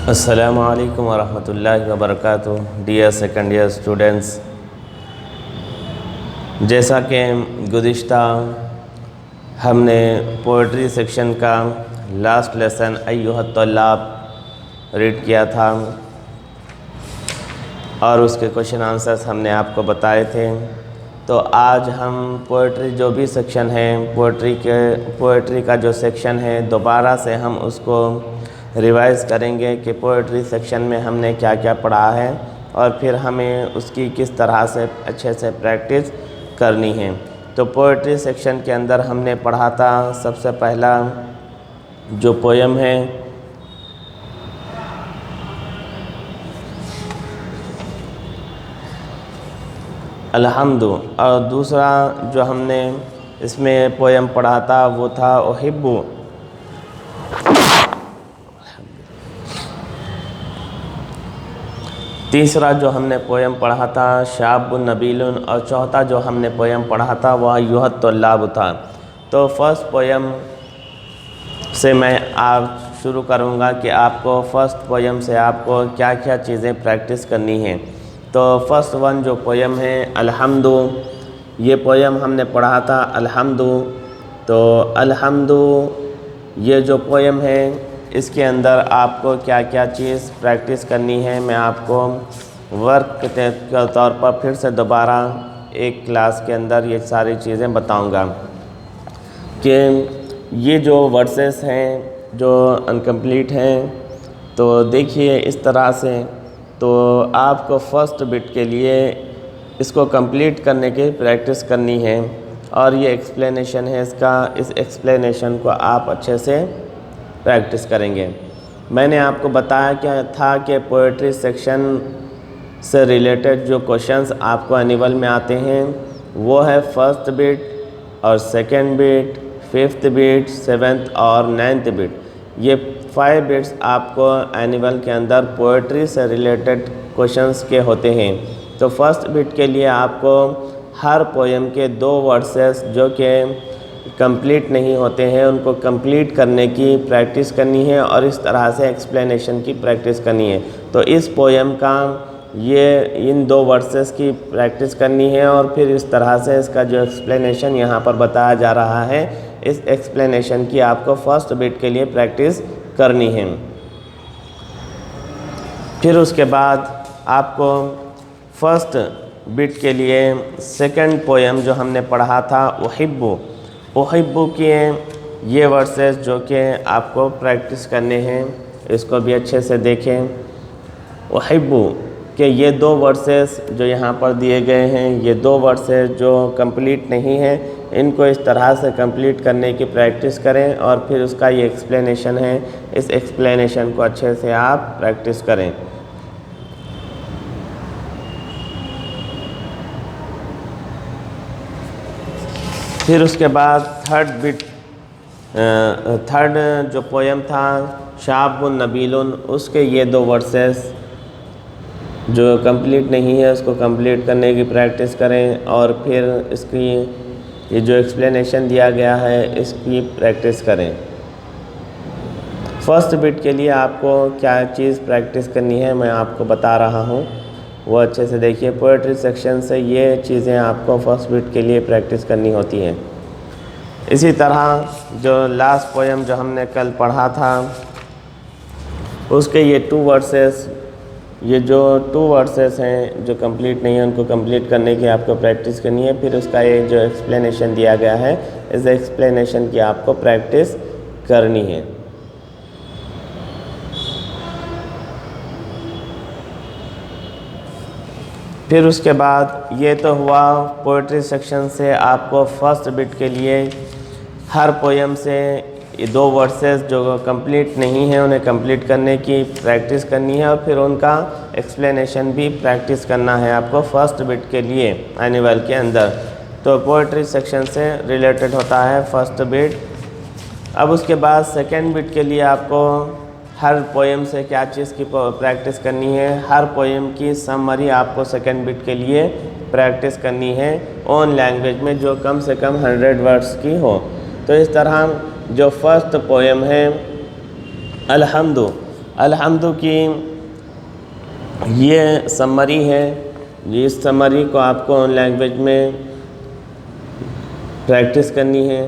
अस्सलामु अलैकुम वरहमतुल्लाहि वबरकातुहू। डियर सेकंड ईयर स्टूडेंट्स, जैसा कि गुज़िश्ता हमने पोइट्री सेक्शन का लास्ट लेसन अय्युहत तल्लाब रीड किया था और उसके क्वेश्चन आंसर्स हमने आपको बताए थे। तो आज हम पोइट्री जो भी सेक्शन है, पोइट्री का जो सेक्शन है, दोबारा से हम उसको रिवाइज़ करेंगे कि पोइट्री सेक्शन में हमने क्या क्या पढ़ा है और फिर हमें उसकी किस तरह से अच्छे से प्रैक्टिस करनी है। तो पोइट्री सेक्शन के अंदर हमने पढ़ा था सबसे पहला जो पोयम है अलहम्दु, और दूसरा जो हमने इसमें पोयम पढ़ा था वो था उहिब्बु। तीसरा जो हमने पोयम पढ़ा था शाबुन नबीलुन, और चौथा जो हमने पोयम पढ़ा था वह अय्युहत तल्लाब था। तो फर्स्ट पोयम से मैं आप शुरू करूँगा कि आपको फ़र्स्ट पोयम से आपको क्या क्या चीज़ें प्रैक्टिस करनी है। तो फर्स्ट वन जो पोयम है अलहम्दु, ये पोयम हमने पढ़ा था अलहम्दु। तो अलहम्दु ये जो पोयम है इसके अंदर आपको क्या क्या चीज़ प्रैक्टिस करनी है, मैं आपको वर्क के तौर पर फिर से दोबारा एक क्लास के अंदर ये सारी चीज़ें बताऊंगा कि ये जो वर्सेस हैं जो अनकम्प्लीट हैं। तो देखिए इस तरह से, तो आपको फर्स्ट बिट के लिए इसको कंप्लीट करने की प्रैक्टिस करनी है और ये एक्सप्लेनेशन है इसका, इस एक्सप्लेनेशन को आप अच्छे से प्रैक्टिस करेंगे। मैंने आपको बताया क्या था कि पोएट्री सेक्शन से रिलेटेड जो क्वेश्चंस आपको एनुअल में आते हैं वो है फर्स्ट बिट और second bit, fifth bit, seventh और नाइन्थ बिट। ये 5 बिट्स आपको एनुअल के अंदर पोएट्री से रिलेटेड क्वेश्चंस के होते हैं। तो फर्स्ट बिट के लिए आपको हर पोएम के 2 वर्सेस जो कि कंप्लीट नहीं होते हैं उनको कंप्लीट करने की प्रैक्टिस करनी है और इस तरह से एक्सप्लेनेशन की प्रैक्टिस करनी है। तो इस पोएम का ये इन 2 वर्सेस की प्रैक्टिस करनी है और फिर इस तरह से इसका जो एक्सप्लेनेशन यहाँ पर बताया जा रहा है, इस एक्सप्लेनेशन की आपको फर्स्ट बिट के लिए प्रैक्टिस करनी है। फिर उसके बाद आपको फर्स्ट बिट के लिए सेकंड पोएम जो हमने पढ़ा था उहिब्बु के ये वर्सेस जो कि आपको प्रैक्टिस करने हैं, इसको भी अच्छे से देखें। उहिब्बु के ये 2 वर्सेस जो यहाँ पर दिए गए हैं, ये 2 वर्सेस जो कंप्लीट नहीं हैं, इनको इस तरह से कंप्लीट करने की प्रैक्टिस करें और फिर उसका ये एक्सप्लेनेशन है, इस एक्सप्लेनेशन को अच्छे से आप प्रैक्टिस करें। फिर उसके बाद थर्ड जो पोएम था शाबुन नबीलुन, उसके ये 2 वर्सेस जो कंप्लीट नहीं है उसको कंप्लीट करने की प्रैक्टिस करें और फिर इसकी ये जो एक्सप्लेनेशन दिया गया है इसकी प्रैक्टिस करें। फर्स्ट बिट के लिए आपको क्या चीज़ प्रैक्टिस करनी है मैं आपको बता रहा हूँ, वो अच्छे से देखिए। पोएट्री सेक्शन से ये चीज़ें आपको फर्स्ट बिट के लिए प्रैक्टिस करनी होती हैं। इसी तरह जो लास्ट पोएम जो हमने कल पढ़ा था उसके ये 2 वर्सेस, ये जो 2 वर्सेस हैं जो कंप्लीट नहीं है उनको कंप्लीट करने की आपको प्रैक्टिस करनी है। फिर उसका ये जो एक्सप्लेनेशन दिया गया है, इस एक्सप्लेनेशन की आपको प्रैक्टिस करनी है। फिर उसके बाद ये तो हुआ पोएट्री सेक्शन से आपको फर्स्ट बिट के लिए हर पोएम से ये 2 वर्सेस जो कंप्लीट नहीं है उन्हें कंप्लीट करने की प्रैक्टिस करनी है और फिर उनका एक्सप्लेनेशन भी प्रैक्टिस करना है आपको फर्स्ट बिट के लिए एनुअल के अंदर। तो पोएट्री सेक्शन से रिलेटेड होता है फर्स्ट बिट। अब उसके बाद सेकंड बिट के लिए आपको हर पोएम से क्या चीज़ की प्रैक्टिस करनी है, हर पोएम की समरी आपको सेकंड बिट के लिए प्रैक्टिस करनी है ओन लैंग्वेज में जो कम से कम 100 वर्ड्स की हो। तो इस तरह जो फर्स्ट पोएम है अलहम्दु, अलहम्दु की ये समरी है। इस समरी को आपको लैंग्वेज में प्रैक्टिस करनी है।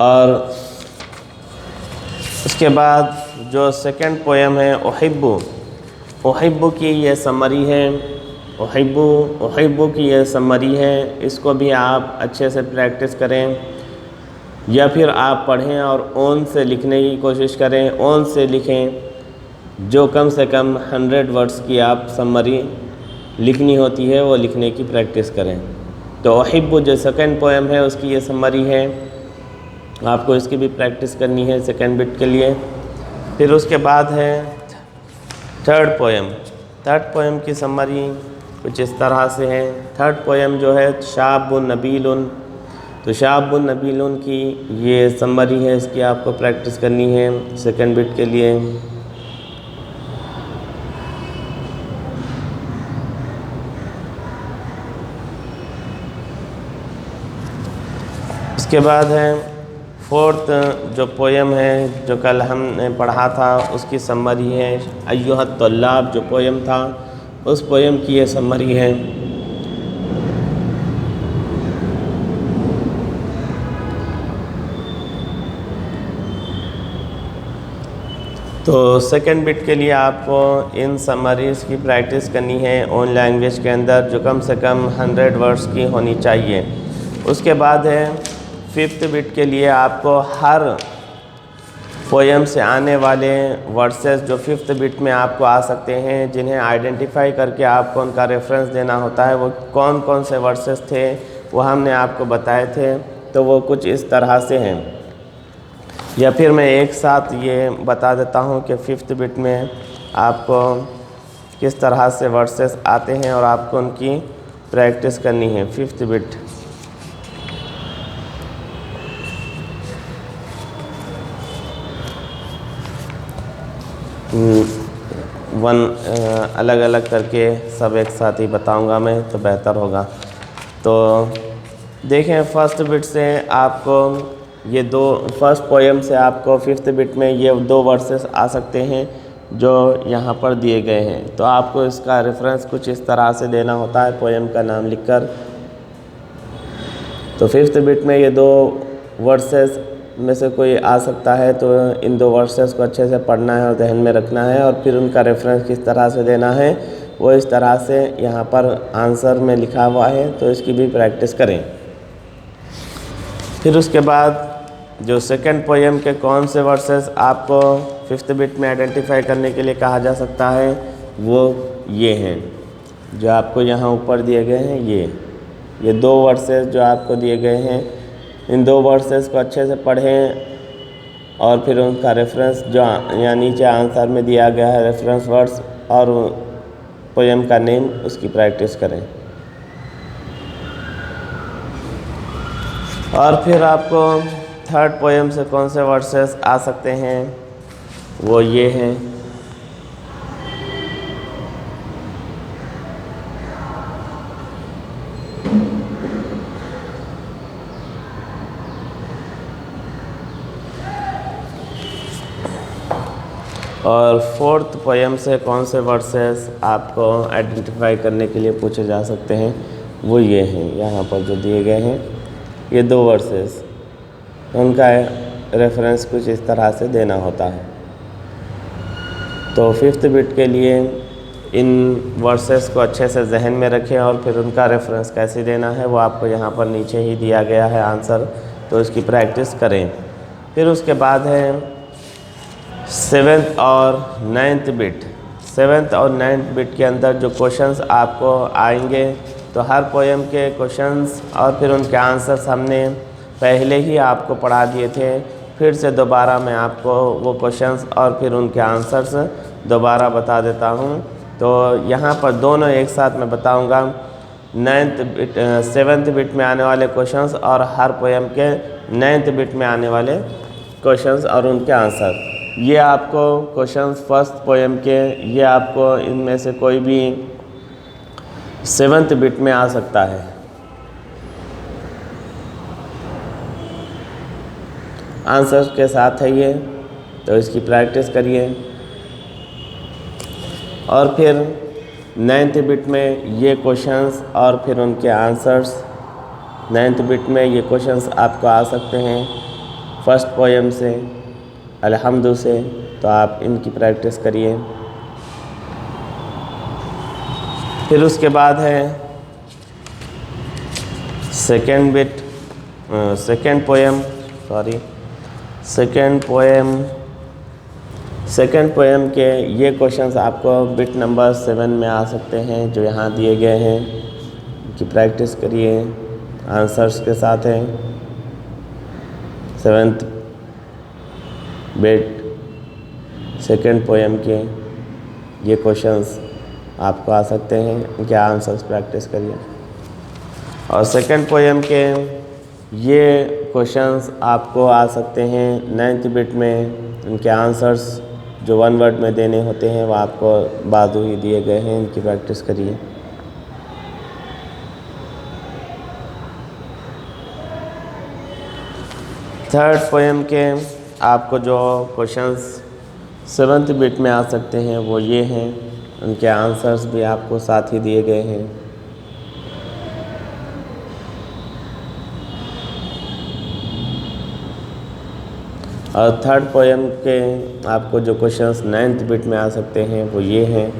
और उसके बाद जो सेकंड पोएम है ओहिब्बू की ये समरी है। ओहिब्बू की ये समरी है। इसको भी आप अच्छे से प्रैक्टिस करें या फिर आप पढ़ें और ओन से लिखने की कोशिश करें। ओन से लिखें, जो कम से कम 100 वर्ड्स की आप समरी लिखनी होती है वो लिखने की प्रैक्टिस करें। तो ओहिब्बू जो सेकंड पोएम है उसकी ये समरी है, आपको इसकी भी प्रैक्टिस करनी है सेकंड बिट के लिए। फिर उसके बाद है थर्ड पोएम की समरी कुछ इस तरह से है। थर्ड पोएम जो है शाबुन नबीलुन, तो शाबुन नबीलुन की ये समरी है, इसकी आपको प्रैक्टिस करनी है सेकंड बिट के लिए। उसके बाद है फोर्थ जो पोएम है जो कल हमने पढ़ा था उसकी समरी है अय्युहत तल्लाब। जो पोएम था उस पोएम की ये समरी है। तो सेकंड बिट के लिए आपको इन समरीज़ की प्रैक्टिस करनी है ओन लैंग्वेज के अंदर, जो कम से कम 100 वर्ड्स की होनी चाहिए। उसके बाद है फिफ्थ बिट के लिए आपको हर पोएम से आने वाले वर्सेस जो फिफ्थ बिट में आपको आ सकते हैं, जिन्हें आइडेंटिफाई करके आपको उनका रेफरेंस देना होता है, वो कौन कौन से वर्सेस थे वो हमने आपको बताए थे। तो वो कुछ इस तरह से हैं, या फिर मैं एक साथ ये बता देता हूँ कि फिफ्थ बिट में आपको किस तरह से वर्सेस आते हैं और आपको उनकी प्रैक्टिस करनी है। फिफ्थ बिट अलग अलग करके सब एक साथ ही बताऊंगा मैं, तो बेहतर होगा। तो देखें फर्स्ट बिट से आपको ये दो, फर्स्ट पोएम से आपको फिफ्थ बिट में ये 2 वर्सेस आ सकते हैं जो यहाँ पर दिए गए हैं। तो आपको इसका रेफरेंस कुछ इस तरह से देना होता है पोएम का नाम लिखकर। तो फिफ्थ बिट में ये 2 वर्सेस में से कोई आ सकता है, तो इन 2 वर्सेस को अच्छे से पढ़ना है और ध्यान में रखना है और फिर उनका रेफरेंस किस तरह से देना है वो इस तरह से यहाँ पर आंसर में लिखा हुआ है, तो इसकी भी प्रैक्टिस करें। फिर उसके बाद जो सेकंड पोएम के कौन से वर्सेस आपको फिफ्थ बिट में आइडेंटिफाई करने के लिए कहा जा सकता है वो ये हैं जो आपको यहाँ ऊपर दिए गए हैं। ये 2 वर्सेस जो आपको दिए गए हैं, इन 2 वर्सेस को अच्छे से पढ़ें और फिर उनका रेफरेंस जो यहाँ नीचे आंसर में दिया गया है रेफरेंस वर्ड्स और पोएम का नेम, उसकी प्रैक्टिस करें। और फिर आपको थर्ड पोएम से कौन से वर्सेस आ सकते हैं वो ये हैं। और फोर्थ पोएम से कौन से वर्सेस आपको आइडेंटिफाई करने के लिए पूछे जा सकते हैं वो ये हैं, यहाँ पर जो दिए गए हैं ये 2 वर्सेस, उनका रेफरेंस कुछ इस तरह से देना होता है। तो फिफ्थ बिट के लिए इन वर्सेस को अच्छे से जहन में रखें और फिर उनका रेफरेंस कैसे देना है वो आपको यहाँ पर नीचे ही दिया गया है आंसर, तो इसकी प्रैक्टिस करें। फिर उसके बाद है 7th और 9th बिट। 7th और 9th बिट के अंदर जो क्वेश्चंस आपको आएंगे, तो हर पोएम के क्वेश्चंस और फिर उनके आंसर्स हमने पहले ही आपको पढ़ा दिए थे। फिर से दोबारा मैं आपको वो क्वेश्चंस और फिर उनके आंसर्स दोबारा बता देता हूँ। तो यहाँ पर दोनों एक साथ मैं बताऊँगा, 7th बिट में आने वाले क्वेश्चंस और हर पोएम के 9th बिट में आने वाले क्वेश्चंस और उनके आंसर। ये आपको क्वेश्चंस फर्स्ट पोएम के, ये आपको इनमें से कोई भी 7th बिट में आ सकता है। आंसर के साथ है ये, तो इसकी प्रैक्टिस करिए। और फिर 9th बिट में ये क्वेश्चंस और फिर उनके आंसर्स। 9th बिट में ये क्वेश्चंस आपको आ सकते हैं फर्स्ट पोएम से, अलहम्दु से, तो आप इनकी प्रैक्टिस करिए। फिर उसके बाद है सेकेंड बिट, सेकेंड पोएम के ये क्वेश्चंस आपको बिट नंबर 7 में आ सकते हैं, जो यहाँ दिए गए हैं। इनकी प्रैक्टिस करिए, आंसर्स के साथ हैं। 7th बिट सेकेंड पोएम के ये क्वेश्चंस आपको आ सकते हैं, इनके आंसर्स प्रैक्टिस करिए। और सेकेंड पोएम के ये क्वेश्चंस आपको आ सकते हैं 9th बिट में। इनके आंसर्स जो 1 वर्ड में देने होते हैं वो आपको बाजू ही दिए गए हैं, इनकी प्रैक्टिस करिए। थर्ड पोएम के आपको जो क्वेश्चंस 7th बिट में आ सकते हैं वो ये हैं, उनके आंसर्स भी आपको साथ ही दिए गए हैं। और थर्ड पोएम के आपको जो क्वेश्चंस 9th बिट में आ सकते हैं वो ये हैं,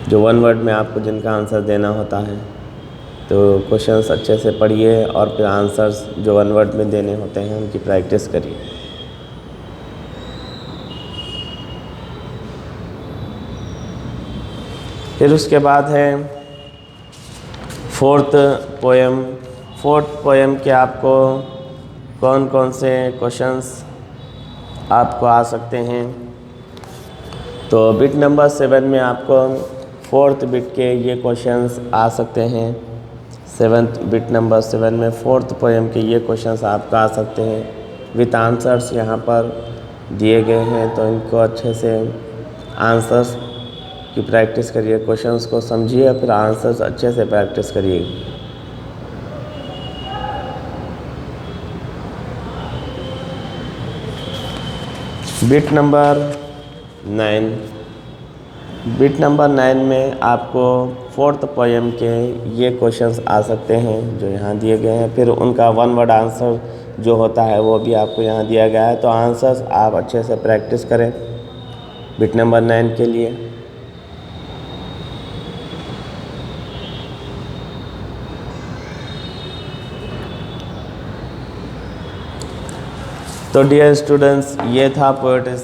जो 1 वर्ड में आपको जिनका आंसर देना होता है। तो क्वेश्चंस अच्छे से पढ़िए और फिर आंसर्स जो 1 वर्ड में देने होते हैं उनकी प्रैक्टिस करिए। फिर उसके बाद है फोर्थ पोएम के आपको कौन कौन से क्वेश्चंस आपको आ सकते हैं। तो बिट नंबर 7 में आपको 4th बिट के ये क्वेश्चंस आ सकते हैं। 7th बिट नंबर 7 में 4th पोएम के ये क्वेश्चंस आपको आ सकते हैं विथ आंसर्स यहाँ पर दिए गए हैं। तो इनको अच्छे से आंसर्स की प्रैक्टिस करिए, क्वेश्चंस को समझिए, फिर आंसर्स अच्छे से प्रैक्टिस करिए। बिट नंबर 9 में आपको 4th पोएम के ये क्वेश्चंस आ सकते हैं जो यहाँ दिए गए हैं। फिर उनका 1 वर्ड आंसर जो होता है वो भी आपको यहाँ दिया गया है। तो आंसर्स आप अच्छे से प्रैक्टिस करें बिट नंबर 9 के लिए। तो डियर स्टूडेंट्स, ये था पोएट्री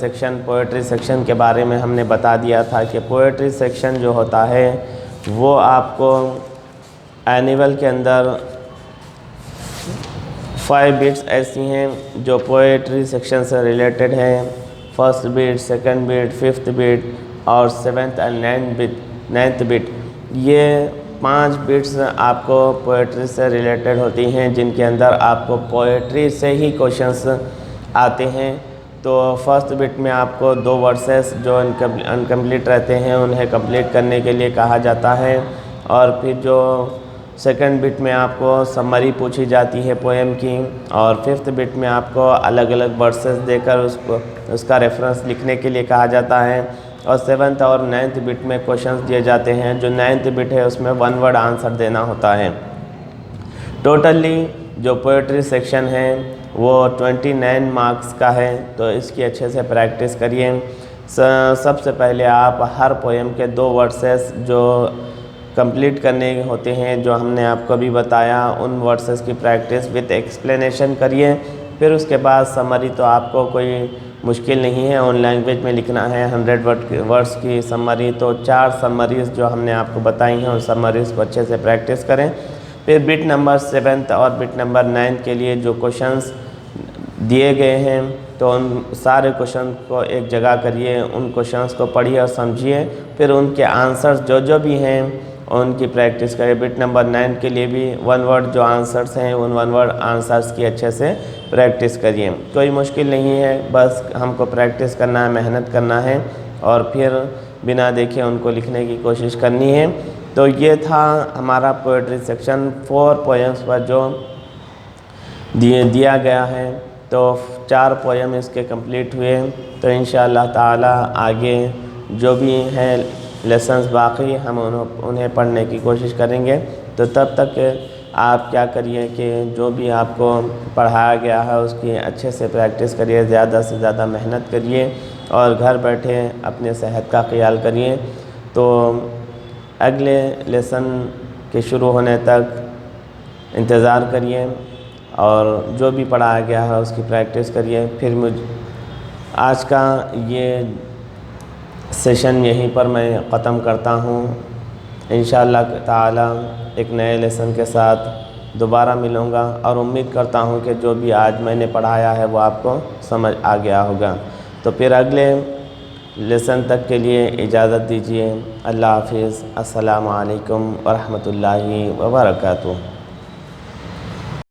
सेक्शन के बारे में हमने बता दिया था कि पोएट्री सेक्शन जो होता है वो आपको एनुअल के अंदर 5 बिट्स ऐसी हैं जो पोएट्री सेक्शन से रिलेटेड हैं। First bit, second bit, 5th bit और 7th एंड 9th बिट। ये 5 बिट्स आपको पोएट्री से रिलेटेड होती हैं, जिनके अंदर आपको पोएट्री से ही क्वेश्चंस आते हैं। तो फर्स्ट बिट में आपको 2 वर्सेस जो अनकम्प्लीट रहते हैं उन्हें कंप्लीट करने के लिए कहा जाता है। और फिर जो सेकंड बिट में आपको समरी पूछी जाती है पोएम की। और 5th बिट में आपको अलग अलग वर्सेस देकर उसका रेफरेंस लिखने के लिए कहा जाता है। और 7th और 9th बिट में क्वेश्चंस दिए जाते हैं। जो 9th बिट है उसमें 1 वर्ड आंसर देना होता है। टोटली जो पोएट्री सेक्शन है वो 29 मार्क्स का है। तो इसकी अच्छे से प्रैक्टिस करिए। सबसे पहले आप हर पोएम के 2 वर्सेस जो कंप्लीट करने होते हैं, जो हमने आपको अभी बताया, उन वर्सेस की प्रैक्टिस विद एक्सप्लेनेशन करिए। फिर उसके बाद समरी तो आपको कोई मुश्किल नहीं है, ऑन लैंग्वेज में लिखना है 100 वर्ड्स की समरी। तो 4 समरीज़ जो हमने आपको बताई हैं उन समरीज़ को अच्छे से प्रैक्टिस करें। फिर बिट नंबर 7 और बिट नंबर 9 के लिए जो क्वेश्चंस दिए गए हैं तो उन सारे क्वेश्चन को एक जगह करिए, उन क्वेश्चंस को पढ़िए और समझिए। फिर उनके आंसर्स जो भी हैं उनकी प्रैक्टिस करें। बिट नंबर 9 के लिए भी 1 वर्ड जो आंसर्स हैं उन 1 वर्ड आंसर्स की अच्छे से प्रैक्टिस करिए। कोई मुश्किल नहीं है, बस हमको प्रैक्टिस करना है, मेहनत करना है और फिर बिना देखे उनको लिखने की कोशिश करनी है। तो ये था हमारा पोएट्री सेक्शन 4 पोएम्स पर जो दिया गया है। तो 4 पोएम इसके कंप्लीट हुए। तो इंशाअल्लाह ताला आगे जो भी हैं लेसन्स बाकी हम उन्हें पढ़ने की कोशिश करेंगे। तो तब तक आप क्या करिए कि जो भी आपको पढ़ाया गया है उसकी अच्छे से प्रैक्टिस करिए, ज़्यादा से ज़्यादा मेहनत करिए और घर बैठे अपने सेहत का ख्याल करिए। तो अगले लेसन के शुरू होने तक इंतज़ार करिए और जो भी पढ़ाया गया है उसकी प्रैक्टिस करिए। फिर आज का ये सेशन यहीं पर मैं ख़त्म करता हूँ। इंशाअल्लाह ताला एक नए लेसन के साथ दोबारा मिलूँगा और उम्मीद करता हूँ कि जो भी आज मैंने पढ़ाया है वो आपको समझ आ गया होगा। तो फिर अगले लेसन तक के लिए इजाज़त दीजिए। अल्लाह हाफ़िज़। अस्सलामु अलैकुम व रहमतुल्लाहि व बरकातुहू।